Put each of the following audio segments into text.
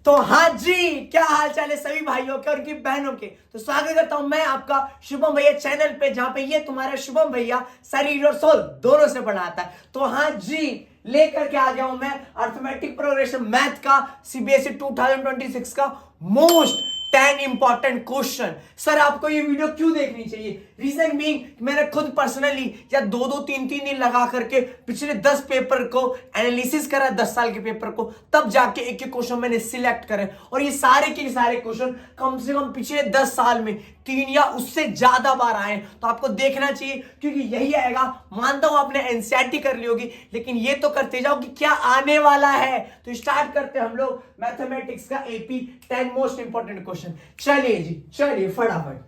तो हाँ जी, क्या हाल चाल है सभी भाइयों के और उनकी बहनों के। तो स्वागत करता हूं मैं आपका शुभम भैया चैनल पे, जहां पे ये तुम्हारा शुभम भैया शरीर और सोल दोनों से पढ़ाता है। तो हाँ जी, लेकर के आ गया हूं मैं अर्थमेटिक प्रोग्रेशन मैथ का सीबीएसई 2026 का मोस्ट 10 इंपॉर्टेंट क्वेश्चन। सर आपको ये वीडियो क्यों देखनी चाहिए? रीजन बीइंग मैंने खुद पर्सनली या दो दो तीन तीन दिन लगा करके पिछले 10 पेपर को एनालिसिस करा, 10 साल के पेपर को, तब जाके एक एक क्वेश्चन मैंने सिलेक्ट करे। और ये सारे के सारे क्वेश्चन कम से कम पिछले 10 साल में 3 या उससे ज्यादा बार आए। तो आपको देखना चाहिए, क्योंकि यही आएगा। मानता हूं आपने एनसीईआरटी कर ली होगी, लेकिन ये तो करते जाओ कि क्या आने वाला है। तो स्टार्ट करते हैं हम लोग मैथमेटिक्स का एपी 10 मोस्ट इंपॉर्टेंट क्वेश्चन। चलिए जी, चलिए फटाफट।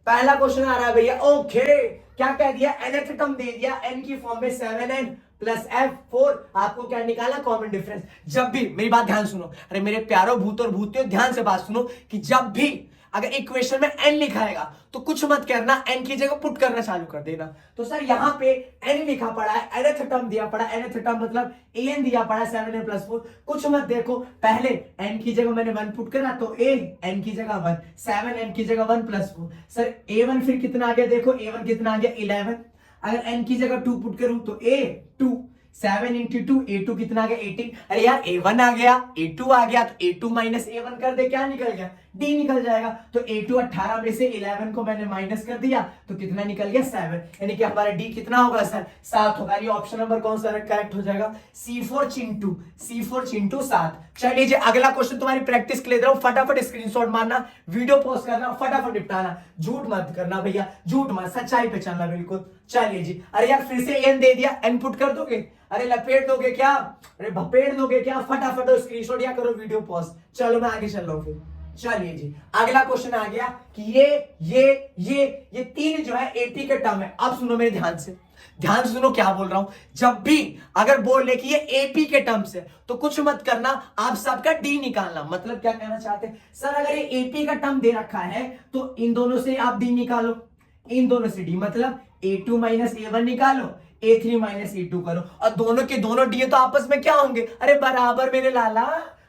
पहला क्वेश्चन आ रहा है भैया। ओके, क्या कह दिया? nth टर्म दे दिया n की फॉर्म में 7n प्लस f4। आपको क्या निकाला? Common difference. जब भी, मेरी बात ध्यान सुनो, अरे मेरे प्यारो भूत और भूतियों, ध्यान से बात सुनो कि जब भी अगर इक्वेशन में n लिखाएगा तो कुछ मत करना, n की जगह पुट करना चालू कर देना। तो सर यहाँ पे n लिखा पड़ा है, nth टर्म दिया पड़ा है, nth टर्म मतलब an दिया पड़ा है 7n प्लस 4। कुछ मत देखो, पहले n की जगह मैंने 1 पुट करा तो a, n की जगह 1, 7n की जगह 1 प्लस 4। सर a1 फिर कितना आ गया? देखो a1 कितना आ गया? 11। अगर n की जगह 2 पुट करूं तो a 2, 7 इंटू 2, a2 कितना आ गया? 18। अरे यार a1 आ गया, a2 आ गया, तो a2 माइनस a1 कर दे, क्या निकल गया? d निकल जाएगा। तो a2 18 में से 11 को मैंने माइनस कर दिया तो कितना निकल गया? 7। यानी कि हमारा d कितना होगा सर? 7 होगा। ये ऑप्शन नंबर कौन सा करेक्ट हो जाएगा? C4 चिंटू 7। चलिए जी, अगला क्वेश्चन तुम्हारी प्रैक्टिस के लिए दे रहा हूं। फटाफट स्क्रीनशॉट मारना, वीडियो पॉज करना, फटाफट निपटाना। झूठ मत करना भैया, झूठ मत, सच्चाई पे चलना बिल्कुल। चलिए जी, अरे यार फिर से n दे दिया, n पुट कर दोगे? अरे लपेट दोगे क्या? अरे भपेट दोगे क्या? फटाफट स्क्रीनशॉट या करो वीडियो पॉज। चलो मैं आगे चल रहा हूं फिर। चलिए जी, अगला क्वेश्चन आ गया कि ये तीन जो है एपी के टर्म है। अब सुनो मेरे ध्यान से, ध्यान सुनो क्या बोल रहा हूं। जब भी अगर बोल ले कि ये एपी के टर्म्स है तो कुछ मत करना, आप सबका डी निकालना। मतलब क्या कहना चाहते हैं सर? अगर ये एपी का टर्म दे रखा है तो इन दोनों से आप डी निकालो, इन दोनों से डी, मतलब a2 माइनस a1 निकालो, a3 माइनस a2 करो, और दोनों के दोनों डी तो आपस में क्या होंगे? अरे बराबर मेरे लाला।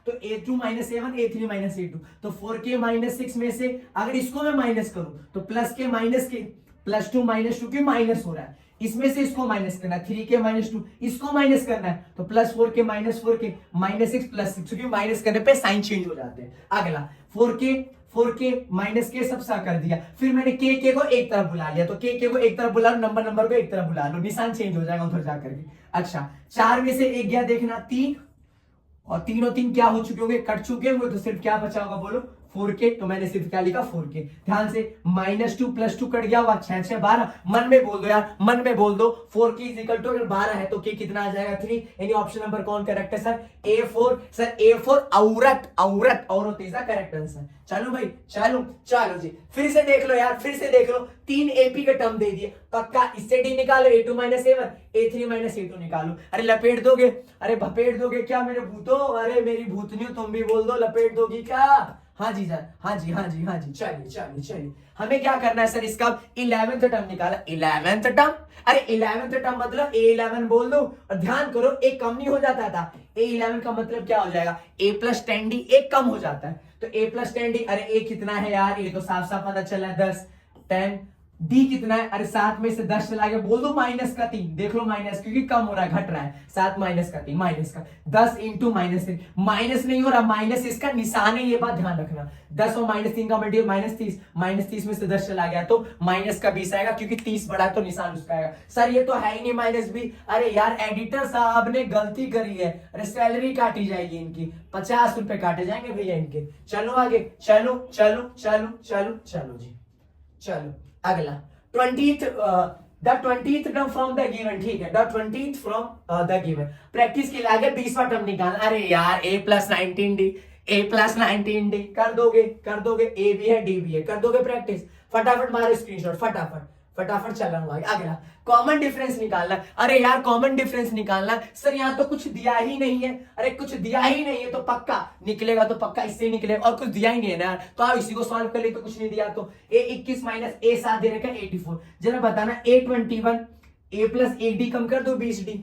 तो a2 minus a1, a3 minus a2, तो 4k माइनस 6 में से अगर इसको मैं माइनस करूं तो प्लस के माइनस के, प्लस 2 माइनस 2 की माइनस हो रहा है, इसमें से इसको माइनस करना है, 3k माइनस 2 इसको माइनस करना है, तो plus 4k minus 4k minus 6 plus 6, क्योंकि माइनस करने पे साइन चेंज हो जाते हैं। अगला 4k माइनस के सब सा कर दिया, फिर मैंने के को एक तरफ बुला लिया, तो के को एक तरफ बुला लो, नंबर को एक तरफ बुला लो, निशान चेंज हो जाएगा उधर जाकर के। अच्छा, 4 में से 1 गया, देखना 3, और 3 और 3 क्या हो चुके होंगे? कट चुके होंगे, तो सिर्फ क्या बचा होगा बोलो? 4k। तो मैंने सिर्फ क्या लिखा? 4k। ध्यान से, -2 + 2 कट गया होगा, 6 6 12। मन में बोल दो यार, मन में बोल दो। 4k इक्वल टू, अगर 12 है तो k कितना आ जाएगा? 3। यानी ऑप्शन नंबर कौन करेक्ट है सर? A4। सर A4 औरत तीसरा करेक्ट आंसर। चलो भाई, चलो जी, फिर से देख लो यार, फिर से देख लो। 3 एपी के टर्म दे दिए, पक्का इससे डी निकालो, a2 minus a1, a3 minus a2 निकालो। अरे लपेट दोगे? अरे भपेट दोगे क्या मेरे भूतो? अरे मेरी भूतनियों, तुम भी बोल दो, लपेट दोगी क्या? हाँ जी सर, हाँ जी। चलिए, हमें क्या करना है सर? इसका 11th टर्म निकाला। 11th टर्म, अरे 11th टर्म मतलब a11 बोल दो, और ध्यान करो एक कम नहीं हो जाता था। a11 का मतलब क्या हो जाएगा? a प्लस 10d, एक कम हो जाता है, तो a प्लस 10d। अरे a कितना है यार? ये तो साफ साफ पता चला है, 10 10। डी कितना है? अरे 7 में से 10 चला गया, बोल दो -3। देख लो माइनस, क्योंकि कम हो रहा है, घट रहा है। 7 -3, माइनस का 10 इंटू -3, माइनस नहीं हो रहा, माइनस इसका निशान है, ये बात ध्यान रखना। 10 और -3 का मल्टीपल -30, -30 में से 10 चला गया तो माइनस का 20 आएगा, क्योंकि 30 बढ़ा तो निशान उसका आएगा। सर ये तो है ही नहीं -20। अरे यार एडिटर साहब ने गलती करी है, अरे सैलरी काटी जाएगी इनकी, 50 रुपए काटे जाएंगे भैया इनके। चलो आगे, चलो जी, चलो अगला 20th the 20th term from the given. ठीक है, the 20th from the given. Practice के लिए आगे 20वां टर्म निकालना। अरे यार a प्लस 19d, कर दोगे, ए भी है डी भी है, कर दोगे प्रैक्टिस। फटाफट मारो स्क्रीनशॉट, फटाफट चल रहा हूं आगे। अगला कॉमन डिफरेंस निकालना। अरे यार कॉमन डिफरेंस निकालना, सर यहाँ तो कुछ दिया ही नहीं है। अरे कुछ दिया ही नहीं है तो पक्का निकलेगा, तो पक्का इससे निकलेगा, और कुछ दिया ही नहीं है ना, तो आप इसी को सॉल्व कर ले। तो कुछ नहीं दिया तो a21 माइनस a7 दे रखा है 84। जरा बताना a21, a प्लस 1d कम कर दो 20d,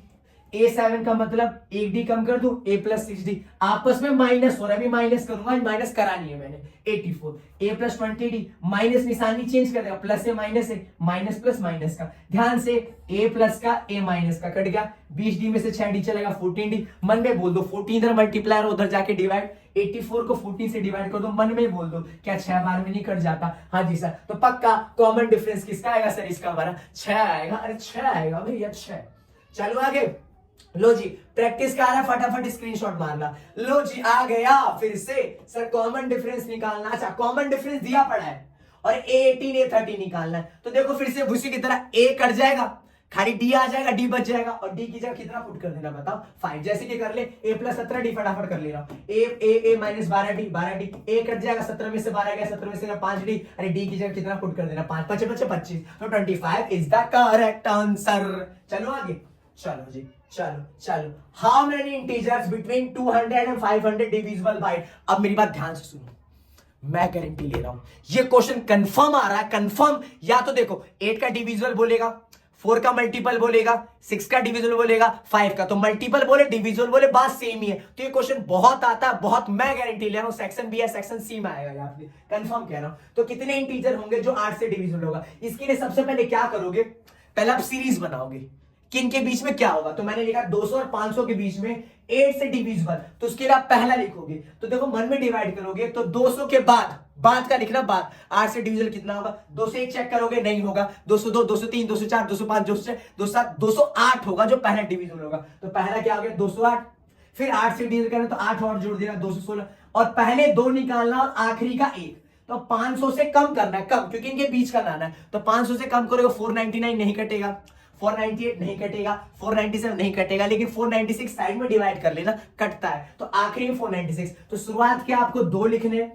A7 का मतलब एक डी कम कर दूं, A प्लस 6D आपस में माइनस हो रहा है, अभी माइनस करूंगा, माइनस करा नहीं है मैंने। 84 A प्लस 20D माइनस निशानी चेंज कर देगा, प्लस से माइनस है, माइनस प्लस माइनस का, ध्यान से A प्लस का A माइनस का कट गया, 20D में से 6D चलेगा 14D, मन में बोल दो 14 इधर मल्टीप्लायर उधर जाके डिवाइड, 84 को 14 से डिवाइड कर दो, मन में बोल दो क्या 6 बार में नहीं कट जाता? हाँ जी सर। तो पक्का कॉमन डिफरेंस किसका आएगा सर? इसका हमारा 6 आएगा। अरे 6 आएगा भैया 6। चलो आगे, लो जी प्रैक्टिस का आ रहा है, फटाफट स्क्रीनशॉट मारना। लो जी आ गया फिर से सर कॉमन डिफरेंस निकालना। अच्छा कॉमन डिफरेंस दिया पड़ा है और A18 A30 निकालना है, तो देखो फिर से उसी की तरह A कट जाएगा, खाली D आ जाएगा, D बच जाएगा और D की जगह कितना पुट कर देना बताओ? 5। जैसे कि कर ले A प्लस 17D फटाफट कर ले रहा हूं, A minus 12D 12D, A cut जाएगा, 17 में से 12 गया, 17 में से 5D, अरे D की जगह कितना पुट कर देना? 5 5 25, तो 25 इज द करेक्ट आंसर। चलो आगे, चलो जी चलो चलो। How many integers between 200 and 500 divisible by? अब मेरी बात ध्यान से सुनो, मैं गारंटी ले रहा हूं ये क्वेश्चन कंफर्म आ रहा है, कंफर्म। या तो देखो 8 का डिविजिबल बोलेगा, 4 का मल्टीपल बोलेगा, 6 का डिविजिबल बोलेगा, 5 का, तो मल्टीपल बोले डिविजिबल बोले बात सेम ही है। तो ये क्वेश्चन बहुत आता है, बहुत, मैं गारंटी ले रहा हूं सेक्शन बी या सेक्शन सी में आएगा, यहाँ पे कंफर्म कह रहा हूं। तो कितने इंटीजर होंगे जो 8 से डिविजिबल होगा? इसके लिए सबसे पहले क्या करोगे, पहले आप सीरीज बनाओगे, किन के बीच में क्या होगा? तो मैंने लिखा 200 और 500 के बीच में 8 से डिविजिबल, तो उसके लिए आप पहला लिखोगे, तो देखो मन में डिवाइड करोगे, तो 200 के बाद का लिखना, बाद 8 से डिविजिबल कितना होगा? 2 से 1 चेक करोगे, नहीं होगा, 202 203 204 205 206 207 208 होगा जो पहला डिविजिबल होगा। तो पहला क्या हो गया? 208, फिर 8 से डिविजिबल करना तो 8 और जोड़ देना 216, और पहले 2 निकालना और आखिरी का 1, तो 500 से कम करना है, कम, क्योंकि इनके बीच का लाना है, तो 500 से कम करोगे 499 नहीं कटेगा, 498 नहीं कटेगा, 497 नहीं कटेगा, लेकिन 496 साइड में डिवाइड कर लेना, कटता है, तो आखिरी में 496। तो शुरुआत के आपको 2 लिखने,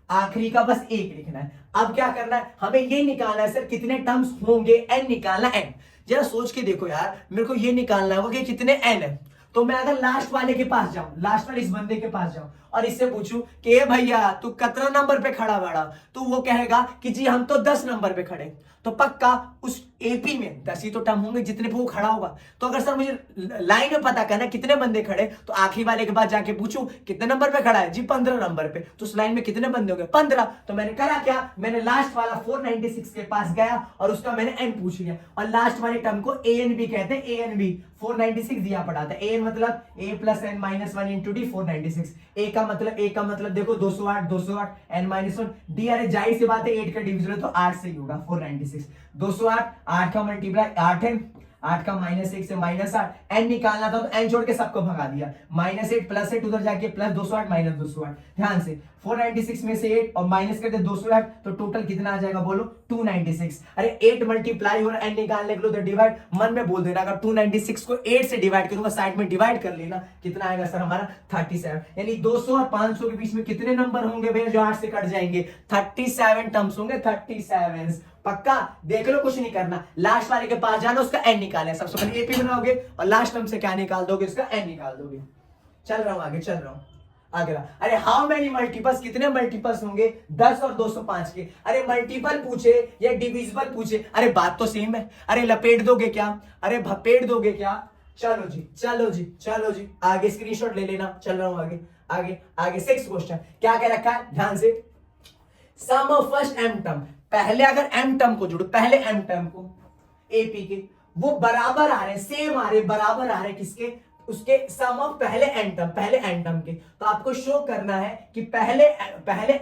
आखिरी का बस 1 लिखना है। अब क्या करना है, हमें ये निकालना है सर कितने टर्म्स होंगे, n निकालना, n। जरा सोच के देखो यार, मेरे को ये निकालना होगा कि कितने n है। तो मैं अगर लास्ट वाले के पास जाऊं, लास्ट वाले इस बंदे के पास जाऊं और इससे पूछूं कि भैया तू कितना नंबर पे खड़ा बड़ा, तो वो कहेगा कि जी हम तो 10 नंबर पे खड़े, तो पक्का उस एपी में 10 ही तो टर्म होंगे जितने पे वो खड़ा होगा। तो अगर सर मुझे लाइन में पता करना कितने बंदे खड़े, तो आखिरी वाले के पास जाके पूछूं कितने नंबर पे खड़ा है, जी 15 नंबर पे, तो उस लाइन में कितने बंदे होंगे? 15। तो मैंने करा क्या, मैंने लास्ट वाला 496 के पास गया और उसका मैंने n पूछ लिया, और लास्ट वाले टर्म को an भी कहते हैं, an भी 496 दिया पड़ा था, an मतलब a plus n minus 1 into D 496, a का मतलब देखो 208 208 n माइनस 1 डी, अरे जाहिर सी बात है 8 का डिविजन तो 8 से ही होगा, 496 208, 8 का मल्टीप्लाई 8 है, 8 का माइनस 1 से माइनस 8, n निकालना था तो n छोड़ के सबको भगा दिया, माइनस 8 प्लस 8 उधर जाके प्लस 208 माइनस 208, ध्यान से 496 में से 8 और माइनस करते 208, तो टोटल कितना आ जाएगा बोलो? 296। अरे 8 मल्टीप्लाई और n निकालने के लिए तो डिवाइड, मन में बोल देना, अगर 296 को 8 से डिवाइड करूंगा, साइड में डिवाइड कर लेना, कितना आएगा सर हमारा? 37। यानी 200 और 500 के बीच में कितने नंबर होंगे भैया जो 8 से कट जाएंगे? 37 टर्म्स होंगे, 37। पक्का देख लो, कुछ नहीं करना, लास्ट वाले के पास जाना, उसका n निकालना है। सबसे पहले एपी बनाओगे और लास्ट टर्म से क्या निकाल दोगे? उसका n निकाल दोगे। चल रहा हूं आगे, चल रहा हूं अगला। अरे हाउ मेनी मल्टीपल्स, कितने मल्टीपल्स होंगे 10 और 205 के? अरे मल्टीपल पूछे या डिविजिबल पूछे, अरे बात तो सेम है। अरे लपेट दोगे क्या, अरे भपेट दोगे क्या? चलो जी चलो जी चलो जी, आगे स्क्रीनशॉट ले लेना, चल रहा हूं आगे आगे आगे। 6 क्वेश्चन क्या कह रखा है, ध्यान से, सम ऑफ फर्स्ट m टर्म, पहले अगर m टर्म को जोड़ो, पहले m टर्म को एपी के, वो बराबर आ रहे, सेम आ रहे, बराबर आ रहे किसके? उसके सम ऑफ पहले n टर्म के। तो आपको शो करना है कि पहले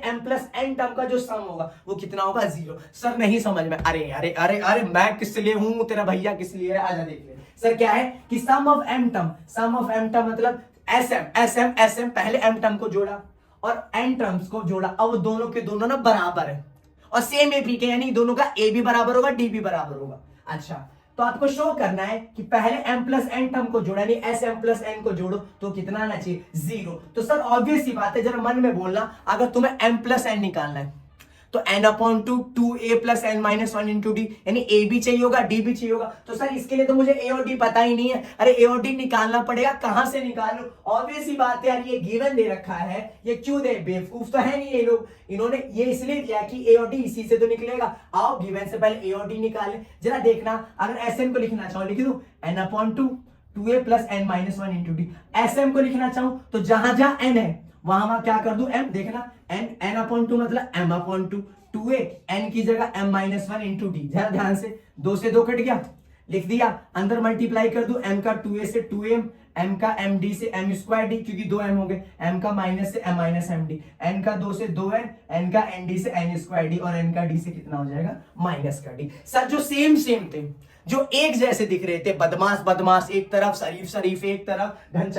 m प्लस n टर्म का जो सम होगा वो कितना होगा? 0। सर नहीं समझ में, अरे अरे अरे अरे मैं किस लिए हूं, तेरा भैया किस लिए है, आजा देख ले। सर क्या है कि सम ऑफ m टर्म मतलब sm पहले m टर्म को जोड़ा और n टर्म्स को जोड़ा, अब दोनों के दोनों ना बराबर है और सेम एपी के, यानी दोनों का a भी बराबर होगा, d भी बराबर होगा। अच्छा, तो आपको शो करना है कि पहले m प्लस n टर्म को जोड़ा, यानी sm प्लस n को जोड़ो तो कितना आना चाहिए? 0। तो सर ऑब्वियस सी बात है, जरा मन में बोलना, अगर तुम्हें m प्लस n निकालना है तो n/2 2a plus n minus 1 into D, यानी a भी चाहिए होगा, d भी चाहिए होगा। तो सर इसके लिए तो मुझे a और d पता ही नहीं है, अरे a और d निकालना पड़ेगा, कहां से निकालूं? ऑब्वियस ही बात है यार, ये गिवन दे रखा है, ये क्यों दे, बेवकूफ तो है नहीं ये लोग, इन्होंने ये इसलिए दिया कि a और d इसी से तो निकलेगा। आओ गिवन से पहले a और d निकालें, जरा देखना, अगर sn को लिखना चाहो लिख दूं n/2 2a plus n minus 1 into D. ऐसे m को लिखना चाहूं तो जहां जहां n है वहां क्या कर दू m, देखना n अपॉन 2 मतलब m अपॉन 2, 2a n की जगह m माइनस 1 इंटू डी। जरा ध्यान से 2 से 2 कट गया, लिख दिया, अंदर मल्टीप्लाई कर दू m का 2a से 2m, m का md से m स्क्वायर डी, क्योंकि 2m हो गए, m का माइनस से m माइनस md, n का 2 से 2n, n का nd से n स्क्वायर डी, और n का d से कितना हो जाएगा माइनस का d। सर जो सेम थे, जो एक जैसे दिख रहे थे, बदमाश बदमाश एक तरफ, शरीफ शरीफ एक तरफ, घन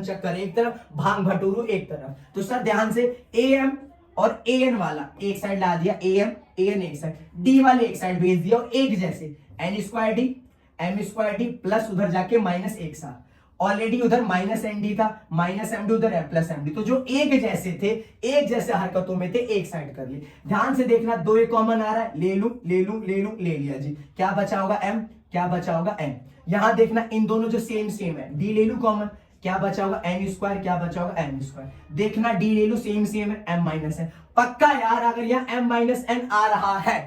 चक्कर एक तरफ, भांग भटूरू एक तरफ, तो सर ध्यान से am और an वाला एक साइड ला दिया, an एक साइड, d वाले एक साइड भेज दिया, और एक जैसे n square D m square D plus उधर जाके माइनस एक साथ, ऑलरेडी उधर माइनस एन डी था, माइनस एम डी उधर है प्लस एम डी, तो जो एक जैसे थे, एक जैसे हरकतों में थे, एक साइड कर लिए। ध्यान से देखना, 2 एक कॉमन आ रहा है, ले लूं ले लिया जी, क्या बचा होगा m, क्या बचा होगा n। यहां देखना इन दोनों जो सेम है, d ले लूं कॉमन, क्या बचा होगा n स्क्वायर, क्या बचा होगा n स्क्वायर। देखना d ले लूं सेम है, m माइनस n। पक्का यार अगर यहाँ m माइनस n आ रहा है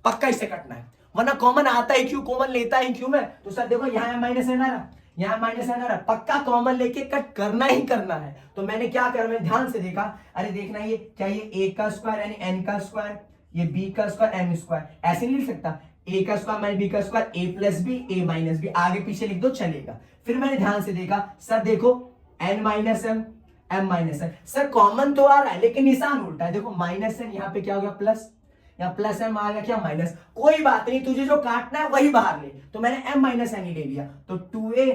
पक्का इसे कटना है, वरना कॉमन आता है क्यों, कॉमन लेता है क्यों मैं। तो सर देखो यहाँ m माइनस n आ रहा, यहाँ माइनस एन आ रहा, पक्का कॉमन लेके कट करना ही करना है। तो मैंने क्या करा, मैं ध्यान से देखा, अरे देखना ये क्या, ये a का स्क्वायर यानी n का स्क्वायर, ये b का स्क्वायर m स्क्वायर, ऐसे नहीं लिख सकता, a का स्क्वायर माइनस b का square, a plus B a minus B, आगे पीछे लिख दो चलेगा। फिर मैंने ध्यान से देखा, सर देखो n minus m m minus n, sir common तो आ रहा है लेकिन निशान उल्टा है, देखो माइनस n यहाँ पे क्या हो गया प्लस, या प्लस एम आ गया क्या माइनस, कोई बात नहीं, तुझे जो काटना है वही बाहर ले, तो मैंने m माइनस एन ही ले लिया, तो 2a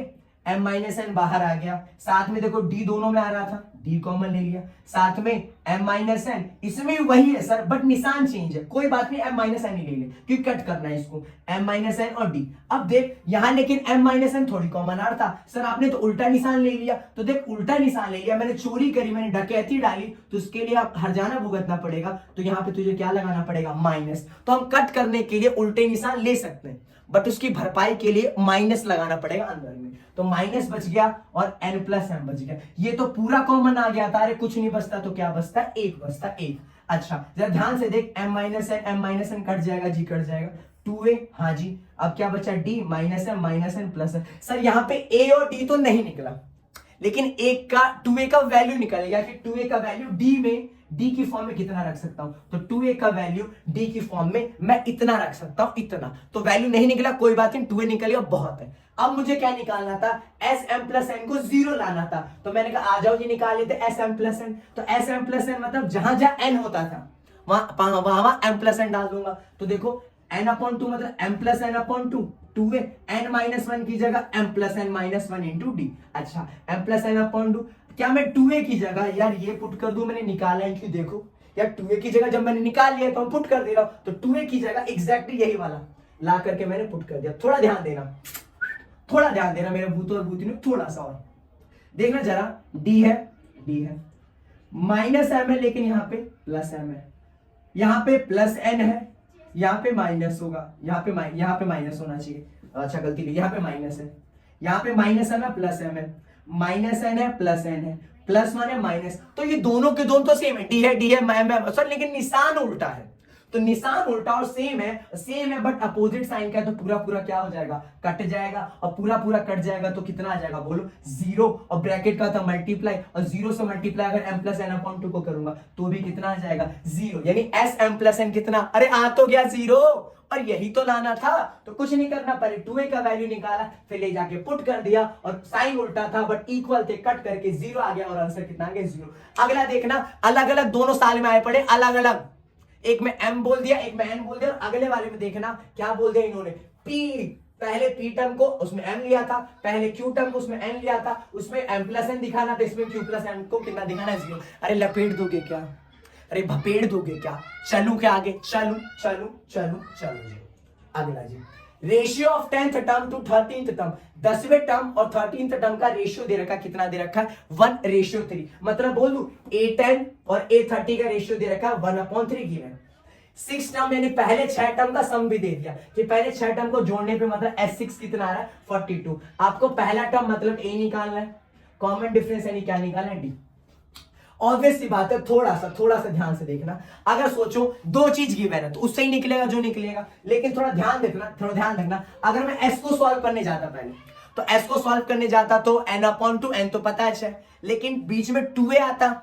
m माइनस एन बाहर आ गया, साथ में देखो d दोनों में आ रहा था, d कॉमन ले लिया, साथ में m माइनस एन, इसमें वही है सर बट निशान चेंज है, कोई बात नहीं m माइनस एन ही ले ले क्योंकि कट करना है इसको, m माइनस एन और d। अब देख यहां लेकिन m माइनस एन थोड़ी कॉमन आ रहा था, सर आपने तो उल्टा निशान ले लिया, तो देख उल्टा निशान ले लिया, मैंने चोरी करी, मैंने डकैती डाली, तो उसके लिए आप हर्जाना भुगतना पड़ेगा, तो यहाँ पे तुझे क्या लगाना पड़ेगा माइनस। तो हम कट करने के लिए उल्टे निशान ले सकते हैं बट उसकी भरपाई के लिए माइनस लगाना पड़ेगा अंदर में, तो माइनस बच गया और n प्लस m बच गया। ये तो पूरा कॉमन आ गया था, अरे कुछ नहीं बचता तो क्या बचता, एक बचता, एक। अच्छा जरा ध्यान से देख, m माइनस n कट जाएगा जी, कट जाएगा, 2a, हाँ जी, अब क्या बचा d minus m plus n। Sir यहाँ पे a और d तो नहीं निकला, लेकिन एक का 2a का वैल्यू निकल गया कि 2a का वैल्यू d में, d की फॉर्म में कितना रख सकता हूं, तो 2a का वैल्यू d की फॉर्म में मैं इतना रख सकता हूं, इतना। तो वैल्यू नहीं निकला कोई बात नहीं, 2a निकल गया बहुत है। अब मुझे क्या निकालना था, sm प्लस n को 0 लाना था, तो मैंने कहा आ जाओ जी निकाल लेते sm प्लस n। तो sm प्लस n मतलब जहां जहां n होता था वहां m प्लस n डाल दूंगा, तो देखो n अपॉन 2 मतलब m plus n upon 2, 2a n minus 1 की जगह m plus n minus 1 into D. अच्छा m प्लस n अपॉन 2, क्या मैं 2a की जगह यार ये पुट कर दूं, मैंने निकाला है कि देखो यार 2a की जगह जब मैंने निकाल लिया तो हम पुट कर दे रहा हूं, तो 2a की जगह एग्जैक्टली यही वाला ला करके मैंने पुट कर दिया। थोड़ा ध्यान देना मेरे भूतों और भूतियों, थोड़ा सा और देखना जरा, d है माइनस m है लेकिन यहाँ पे प्लस m है, यहाँ पे प्लस n है, यहाँ पे माइनस होगा, यहाँ पे माइनस होना चाहिए, अच्छा गलती नहीं, यहाँ पे माइनस है, यहाँ पे माइनस m है प्लस m है, माइनस n है प्लस n है, प्लस 1 है माइनस, तो ये दोनों के दोनों तो सेम है, d है सर लेकिन निशान उल्टा है, तो निशान उल्टा और सेम है बट अपोजिट साइन का है, तो पूरा पूरा क्या हो जाएगा, कट जाएगा, और पूरा पूरा कट जाएगा तो कितना आ जाएगा बोलो 0, और ब्रैकेट का था मल्टीप्लाई, और 0 से मल्टीप्लाई अगर m प्लस n अपॉन 2 को करूंगा तो भी कितना आ जाएगा 0, यानी sm प्लस n कितना, अरे आ तो गया 0, और यही तो लाना था, तो कुछ नहीं करना, पहले 2a का वैल्यू निकाला, फिर ले जाके पुट कर दिया, और साइन उल्टा था बट इक्वल थे, कट करके 0 आ गया, और आंसर कितना आ गया 0। अगला देखना, अलग अलग दोनों साल में आए पड़े, अलग अलग, एक में m बोल दिया, एक में n बोल दिया, और अगले वाले में देखना क्या बोल दिया इन्होंने, p, पहले p टर्म को उसमें m लिया था, पहले q टर्म को उसमें n लिया था, उसमें m प्लस n दिखाना था, इसमें q प्लस n को कितना दिखाना है 0। अरे लपेट दोगे क्या, अरे भपेड़ दोगे क्या, चलू क्या आगे, चलू जी। अगला जी, ratio of 10th term to 13th term, 10वें टर्म और 13th टर्म का रेशियो दे रखा, कितना दे रखा है 1:3, मतलब बोल दू a10 और a30 का रेशियो दे रखा है 1/3 गिवन। 6 टर्म यानी पहले 6 टर्म का सम भी दे दिया कि पहले 6 टर्म को जोड़ने पे मतलब s6 कितना आ रहा है 42। आपको पहला टर्म मतलब a निकालना है, कॉमन डिफरेंस यानी क्या निकालना है d। ऑब्वियस सी बात है, थोड़ा सा ध्यान से देखना, अगर सोचो दो चीज गिवन है तो उससे ही निकलेगा जो निकलेगा, लेकिन थोड़ा ध्यान रखना, अगर मैं s को सॉल्व करने जाता पहले तो s को सॉल्व करने जाता तो n/2, n तो पता है, लेकिन बीच में 2a आता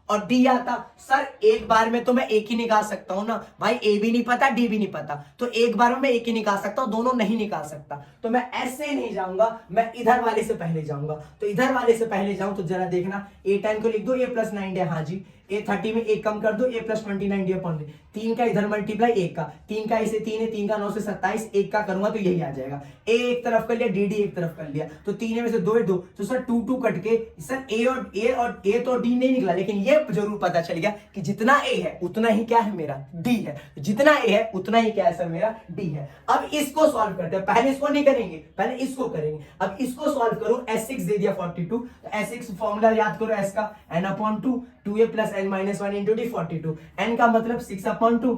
और d आता। सर एक बार में तो मैं एक ही निकाल सकता हूं ना भाई, a भी नहीं पता d भी नहीं पता, तो एक बार में मैं एक ही निकाल सकता हूं, दोनों नहीं निकाल सकता। तो मैं ऐसे नहीं जाऊंगा, मैं इधर वाले से पहले जाऊंगा। तो इधर वाले से पहले जाऊं तो जरा देखना, a10 को लिख दो a + 9d, हाँ जी, a30 में एक कम कर दो, a + 29d/3, 3 का इधर मल्टीप्लाई 1 का, 3 का इसे 3 है, 3 का 9 से 27, 1 का करूंगा तो यही आ जाएगा। a एक तरफ कर लिया, dd एक तरफ कर लिया, तो 3 में से 2 है 2, तो सर 2 2 कट के सर a तो d नहीं निकला, लेकिन ये जरूर पता चल गया कि जितना a है उतना ही क्या है मेरा d है, जितना a है उतना ही क्या है सर मेरा d है। अब इसको सॉल्व करते हैं, पहले इसको नहीं करेंगे, पहले इसको करेंगे। अब इसको सॉल्व करो, s6 दे दिया 42, तो s6 फॉर्मूला याद करो s का, n/2, 2a + n - 1 × d 42, n का मतलब 6/2,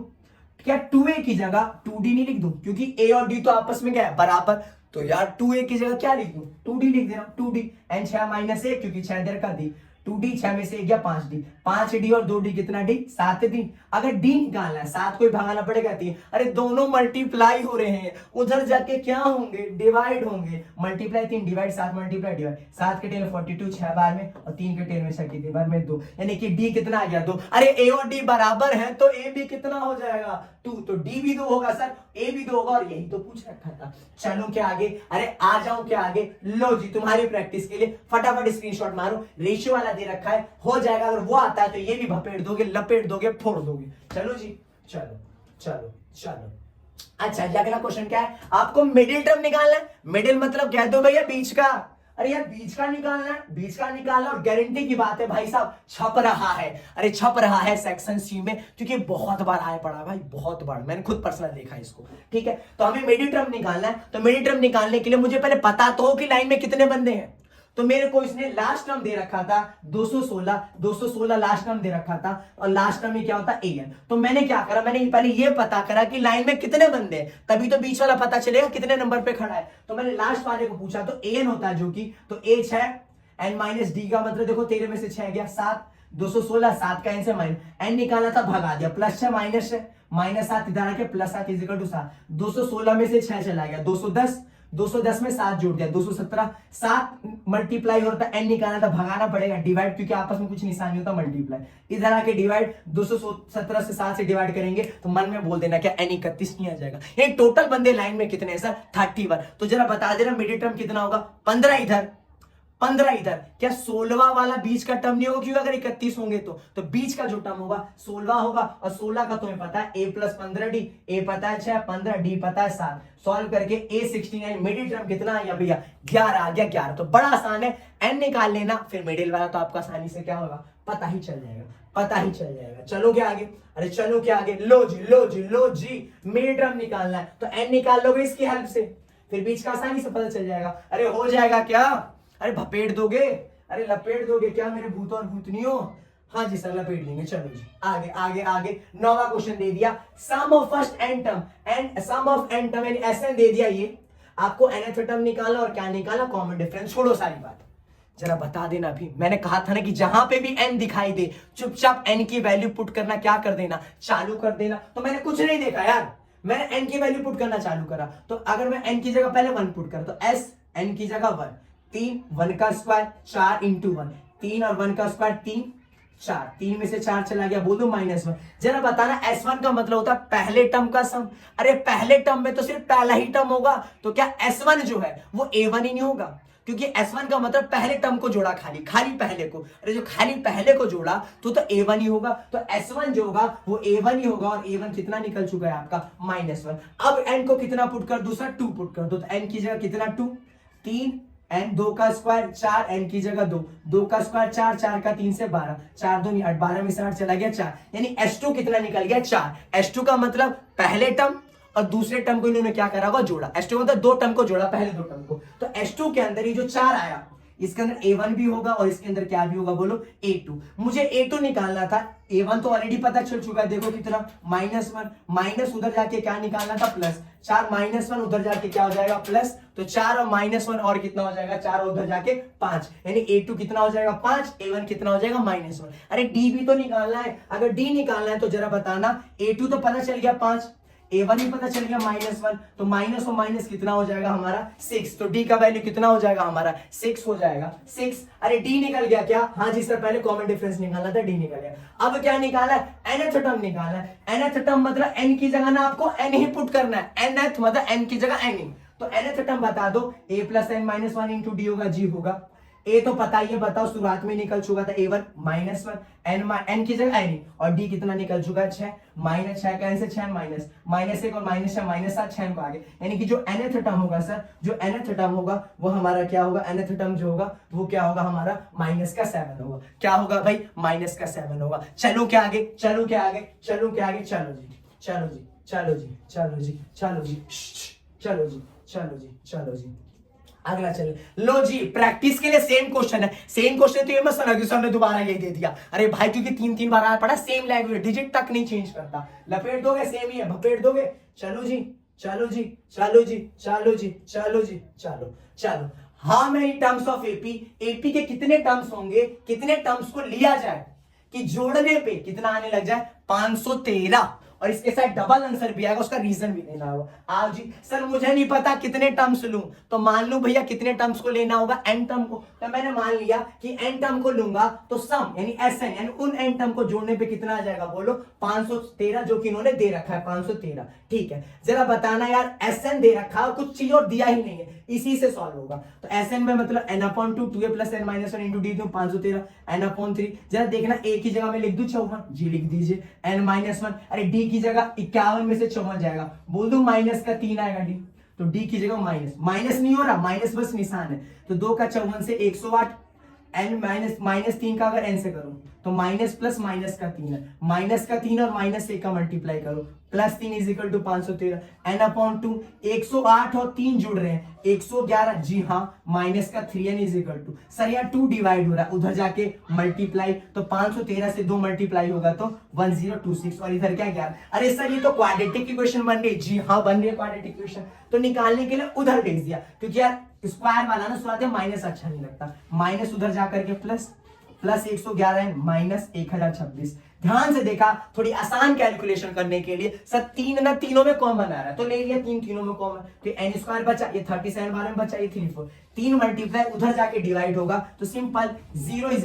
क्या 2a की जगह 2d नहीं लिख दूं, क्योंकि a और d तो आपस में क्या है, बराबर, तो यार 2a की जगह क्या लिख दूं, 2d लिख देना, 2d, n 6 - 1 क्योंकि 6 देर का दी, 2d 6 में से 1 गया 5d, 5d और 2d कितना d, 7d। अगर d निकालना है 7 को भगाना पड़ेगा 3, अरे दोनों मल्टीप्लाई हो रहे हैं, उधर जाके क्या होंगे, डिवाइड होंगे, मल्टीप्लाई 3 डिवाइड 7 मल्टीप्लाई डिवाइड, 7 के 10 42, 6 बार में, और 3 के 10 में 6 की बार में 2, यानी कि d कितना आ गया 2। अरे a और d बराबर है तो a भी कितना हो जाएगा 2, तो d भी 2 होगा सर, a भी 2 होगा, और यही तो पूछ रखा था। चलो क्या आगे, अरे आ जाऊं क्या आगे, लो जी तुम्हारी प्रैक्टिस के लिए फटाफट स्क्रीनशॉट मारो, रेशियो वाला दे रखा है, हो जाएगा। अगर वो आता है तो ये भी भपेट दोगे, लपेट दोगे, फोड़ दोगे। चलो जी, चलो चलो चलो। अच्छा अगला क्वेश्चन क्या है, आपको मिडिल टर्म निकालना है। मिडिल मतलब कह दो भैया बीच का, अरे यार बीच का निकालना है, बीच का निकालना, और गारंटी की बात है भाई साहब छप रहा है, अरे छप रहा है सेक्शन सी में, क्योंकि बहुत बार आया पड़ा भाई, बहुत बार, मैंने खुद पर्सनल देखा इसको, ठीक है। तो हमें मिडिल टर्म निकालना है, तो मिडिल टर्म निकालने के लिए मुझे पहले पता तो हो कि लाइन में कितने बंदे हैं। तो मेरे को इसने लास्ट टर्म दे रखा था 216 लास्ट टर्म दे रखा था, और लास्ट टर्म में क्या होता है an। तो मैंने क्या करा, मैंने पहले ये पता करा कि लाइन में कितने बंदे हैं, तभी तो बीच वाला पता चलेगा कितने नंबर पे खड़ा है। तो मैंने लास्ट वाले को पूछा, तो an होता है जो कि, तो a 6, n - d का मतलब देखो 13 में से 6 गया 7, 216, 7 का n से माइनस, n निकाला था भगा दिया, +6 -7 इधर आके +7 = 7, 216 में से 6 चला गया 210 में 7 जोड़ दिया 217, 7 मल्टीप्लाई होता है, n निकालना था भगाना पड़ेगा, डिवाइड, क्योंकि आपस में कुछ निशान नहीं होता, मल्टीप्लाई, इधर आके डिवाइड, 217 से 7 से डिवाइड करेंगे तो मन में बोल देना क्या n 31 नहीं आ जाएगा। ये टोटल बंदे लाइन में कितने हैं सर, 31। तो जरा बता देना मिडिल टर्म कितना होगा, 15 इधर 15 इधर, क्या 16वां वाला बीच का टर्म नहीं होगा, क्योंकि अगर 31 होंगे तो बीच का जो टर्म होगा 16 होगा, और 16 का तुम्हें पता है a + 15d, a पता है 6, 15 d पता है 7, सॉल्व करके a 69, मिडिल टर्म कितना आया भैया 11 आ गया 11। तो बड़ा आसान है, n निकाल लेना, फिर मिडिल वाला तो आपका आसानी से क्या होगा पता ही चल जाएगा, पता ही चल जाएगा। चलो क्या आगे, अरे चलो क्या आगे, लो जी मिडिल टर्म निकालना है, तो n निकाल लोगे इसकी हेल्प से, फिर बीच का आसानी से पता चल जाएगा। अरे हो जाएगा क्या, अरे भपेट दोगे, अरे लपेट दोगे क्या मेरे भूत और भूतनियों, हाँ जी सर लपेट लेंगे। चलो जी आगे आगे आगे, 9वां क्वेश्चन दे दिया, sum of first n term and sum of n term यानी Sn दे दिया, ये आपको nth टर्म निकालना, और क्या निकालना, कॉमन डिफरेंस, छोड़ो सारी बात, जरा बता देना। अभी मैंने कहा था ना कि जहां पे भी n दिखाई दे चुपचाप n की वैल्यू पुट करना क्या कर देना, चालू कर देना। तो मैंने कुछ नहीं देखा यार, मैंने n की वैल्यू पुट करना चालू करा, तो अगर मैं n की जगह पहले 1 पुट करा, तो s n की जगह 1, 3 1 का स्क्वायर 4 × 1, 3 और 1 का स्क्वायर 3 4, 3 में से 4 चला गया, बोल दो -1। जरा बताना S1 का मतलब होता है पहले टर्म का सम, अरे पहले टर्म में तो सिर्फ पहला ही टर्म होगा, तो क्या S1 जो है वो A1 ही नहीं होगा, क्योंकि S1 का मतलब पहले टर्म को जोड़ा, खाली पहले को, अरे जो खाली पहले को जोड़ा तो A1 ही होगा, तो S1 जो होगा वो A1 ही होगा, और A1 कितना निकल चुका है आपका -1। अब n को कितना पुट कर दूसरा 2 पुट कर दो, तो n की जगह कितना 2, 3 n 2 का स्क्वायर 4, n की जगह 2, 2 का स्क्वायर 4, 4 का 3 से 12, 4 2 8, 12 में से 8 चला गया 4, यानी S2 कितना निकल गया 4। S2 का मतलब पहले टर्म और दूसरे टर्म को इन्होंने क्या करा होगा, जोड़ा। S2 मतलब 2 टर्म को जोड़ा, पहले 2 टर्म को, तो S2 के अंदर ये जो 4 आया इसके अंदर A1 भी होगा, और इसके अंदर क्या भी होगा बोलो A2। मुझे A2 निकालना था, A1 तो ऑलरेडी पता चल चुका है, देखो कितना -1, माइनस उधर जाके क्या निकालना था प्लस, 4 -1 उधर जाके क्या हो जाएगा प्लस, तो 4 और -1 और कितना हो जाएगा 4 और उधर जाके 5, यानी A2 कितना हो जाएगा 5, A1 कितना हो जाएगा -1। अरे D भी तो निकालना है, अगर D निकालना है तो जरा बताना, A2 तो पता चल गया 5, A1 भी पता चल गया -1, तो माइनस और माइनस कितना हो जाएगा हमारा 6, तो D का वैल्यू कितना हो जाएगा हमारा 6 हो जाएगा 6। अरे D निकल गया क्या? हाँ जी सर, पहले कॉमन डिफरेंस निकालना था, D निकल गया। अब क्या निकाला है? nth टर्म निकाला है। nth टर्म मतलब n की जगह ना आपको n ही पुट करना है, nth मतलब n की जगह n ही, तो nth टर्म बता दो, a plus n minus 1 into D होगा, g होगा। ए तो पता ही है, बताओ शुरुआत में निकल चुका था A1 -1, n की जगह n, और d कितना निकल चुका है 6, -6 कैंसिल 6 माइनस -1 और -6 -7 6 को आगे, यानी कि जो nth टर्म होगा सर, जो nth टर्म होगा वो हमारा क्या होगा, nth टर्म जो होगा वो क्या होगा हमारा -7 होगा। क्या होगा भाई? -7 होगा। चलो क्या आगे, चलो क्या आगे, चलो क्या आगे, चलो जी, चलो जी, चलो जी, चलो जी, चलो जी, चलो जी, चलो जी, चलो जी, अगला चले। लो जी, प्रैक्टिस के लिए सेम क्वेश्चन है, सेम क्वेश्चन, तो ये मत समझना कि सर ने दोबारा यही दे दिया। अरे भाई, क्योंकि 3 बार आया पड़ा, सेम लैंग्वेज, डिजिट तक नहीं चेंज करता। लपेट दोगे सेम ही है, भपेट दोगे। चलो जी, चलो जी, चलो जी, चलो जी, चलो जी, चलो चलो। How many terms of AP, AP के कितने टर्म्स होंगे, कितने टर्म्स को लिया जाए कि जोड़ने पे कितना आने लग जाए, 513, और इसके साथ डबल आंसर भी आएगा, उसका रीजन भी देना होगा। आप जी सर मुझे नहीं पता कितने टर्म्स लूं, तो मान लूं भैया कितने टर्म्स को लेना होगा, n टर्म को, तो मैंने मान लिया कि n टर्म को लूंगा तो सम यानी Sn यानी उन n टर्म को जोड़ने पे कितना आ जाएगा, बोलो 513, जो कि इन्होंने दे रखा है 513। ठीक है, जरा बताना यार, Sn दे रखा है, कुछ चीज और दिया ही नहीं है, इसी से सॉल्व होगा। तो Sn में मतलब n/2 2a plus n minus 1 into D दूं 513 n/3, जरा देखना a की जगह में लिख दूं 54, जी लिख दीजिए, n-1, अरे d की जगह 51 में से 54 जाएगा, बोल दूं -3 आएगा d, तो d की जगह माइनस नहीं हो रहा, माइनस बस निशान है, तो 2 का 54 से 108, n -3 का अगर n से करूं तो माइनस प्लस माइनस का 3 है, माइनस का 3 और माइनस 1 का मल्टीप्लाई करो, +3 = 513 n/2, 108 और 3 जुड़ रहे हैं 111, जी हाँ, माइनस का 3n = सर यार 2 डिवाइड हो रहा है, उधर जाके मल्टीप्लाई, तो 513 से 2 मल्टीप्लाई होगा तो 1026, और इधर क्या 11। अरे सर ये तो क्वाड्रेटिक इक्वेशन बन रही है, जी हाँ बन रही है क्वाड्रेटिक इक्वेशन, तो निकालने के लिए उधर भेज दिया, क्योंकि यार स्क्वायर वाला ना शुरुआत में माइनस अच्छा नहीं लगता, माइनस उधर जाकर के प्लस 111 माइनस 1026। ध्यान से देखा, थोड़ी आसान कैलकुलेशन करने के लिए, सर 3 ना तीनों में कॉमन आ रहा है, तो ले लिया 3 तीनों में कॉमन, तो n² बचा, ये 37 वाले में बचा, ये 34, 3 मल्टीप्लाई उधर जाके डिवाइड होगा, तो सिंपल 0 =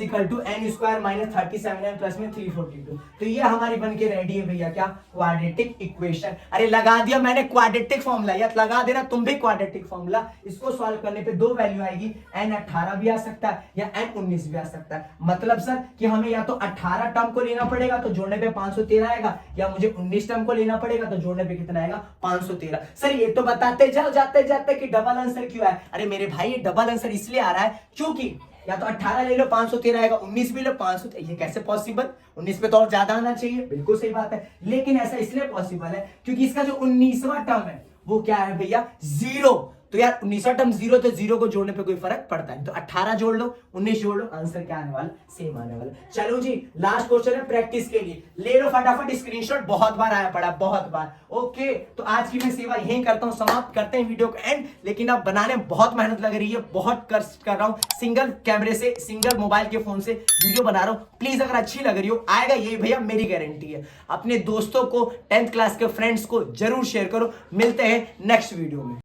n² माइनस 37 प्लस में 342, तो ये हमारी बन के रेडी है भैया, क्या क्वाड्रेटिक इक्वेशन। अरे लगा दिया मैंने क्वाड्रेटिक फॉर्मूला, या लगा देना तुम भी क्वाड्रेटिक फॉर्मूला, इसको सॉल्व करने पे 2 वैल्यू आएगी, n18 भी आ सकता है या n19 भी आ सकता है, मतलब सर कि हमें या तो 18 टर्म को लेना पड़ेगा तो जोड़ने पे 513 आएगा, या मुझे 19 टर्म को लेना पड़ेगा तो जोड़ने पे कितना आएगा 513। सर ये तो बताते जाओ जाते जाते कि डबल आंसर क्यों है। अरे मेरे भाई ये डबल आंसर इसलिए आ रहा है क्योंकि या तो 18 ले लो 513 आएगा, 19 भी लो 513, ये कैसे पॉसिबल, 19 पे तो और ज्यादा आना चाहिए, बिल्कुल सही बात है, लेकिन ऐसा इसलिए पॉसिबल है क्योंकि इसका जो 19वां टर्म है वो क्या है भैया 0, तो यार 19वां टर्म 0, तो 0 को जोड़ने पे कोई फर्क पड़ता है, तो 18 जोड़ लो 19 जोड़ लो, आंसर क्या आने वाला, सेम आने वाला। चलो जी लास्ट क्वेश्चन है प्रैक्टिस के लिए, ले लो फटाफट स्क्रीनशॉट, बहुत बार आया पड़ा, बहुत बार। ओके, तो आज की मैं सेवा यहीं करता हूं, समाप्त करते हैं वीडियो का एंड, लेकिन अब बनाने में बहुत मेहनत लग रही है, बहुत कष्ट कर रहा हूं, सिंगल कैमरे से, सिंगल मोबाइल के फोन से वीडियो बना रहा हूं, प्लीज अगर अच्छी लग रही हो, आएगा ये भैया मेरी गारंटी है, अपने दोस्तों को 10th क्लास के फ्रेंड्स को जरूर शेयर करो। मिलते हैं नेक्स्ट वीडियो में।